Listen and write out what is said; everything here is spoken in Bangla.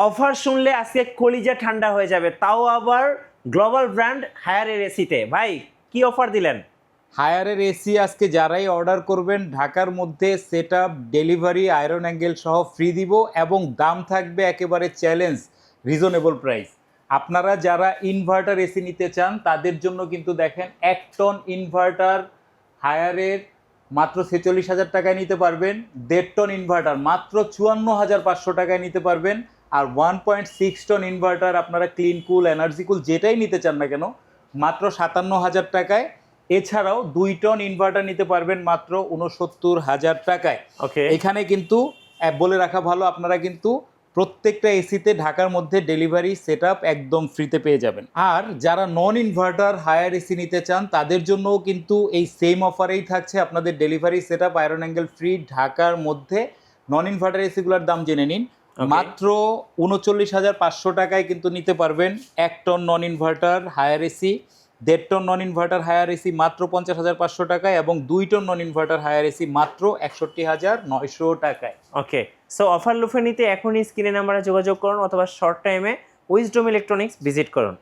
অফার শুনলে আজকে কলিজা ঠান্ডা হয়ে যাবে, তাও আবার গ্লোবাল ব্র্যান্ড হায়ারের এসিতে। ভাই কি অফার দিলেন? হায়ারের এসি আজকে যারাই অর্ডার করবেন ঢাকার মধ্যে সেটআপ, ডেলিভারি, আয়রন অ্যাঙ্গেল সহ ফ্রি দিব এবং দাম থাকবে একেবারে চ্যালেঞ্জ রিজনেবল প্রাইস। আপনারা যারা ইনভার্টার এসি নিতে চান তাদের জন্য কিন্তু দেখেন 1 টন ইনভার্টার হায়ারের মাত্র 46,000 টাকায় নিতে পারবেন। 1.5 টন ইনভার্টার মাত্র 54,500 টাকায় নিতে পারবেন। আর 1.6 টন ইনভার্টার আপনারা ক্লিন কুল, এনার্জি কুল যেটাই নিতে চান না কেন মাত্র 57,000 টাকায়। এছাড়াও 2 টন ইনভার্টার নিতে পারবেন মাত্র 69,000 টাকায়। ওকে, এখানে কিন্তু বলে রাখা ভালো, আপনারা কিন্তু প্রত্যেকটা এসিতে ঢাকার মধ্যে ডেলিভারি সেটআপ একদম ফ্রিতে পেয়ে যাবেন। আর যারা নন ইনভার্টার হায়ার এসি নিতে চান তাদের জন্যও কিন্তু এই সেম অফারেই থাকছে আপনাদের delivery setup, iron angle free ঢাকার মধ্যে। নন ইনভার্টার এসিগুলোর দাম জেনে নিন। মাত্র 39,500 টাকায় কিন্তু নিতে পারবেন 1 ton non inverter Haier AC. 1.5 ton non inverter Haier AC মাত্র 50,500 টাকায় এবং 2 ton non inverter Haier AC মাত্র 61,900 টাকায়। ওকে। সো অফার লুফে নিতে এখনই স্ক্রিনে নাম্বারে যোগাযোগ করুন অথবা শর্ট টাইমে উইজডম ইলেকট্রনিক্স ভিজিট করুন।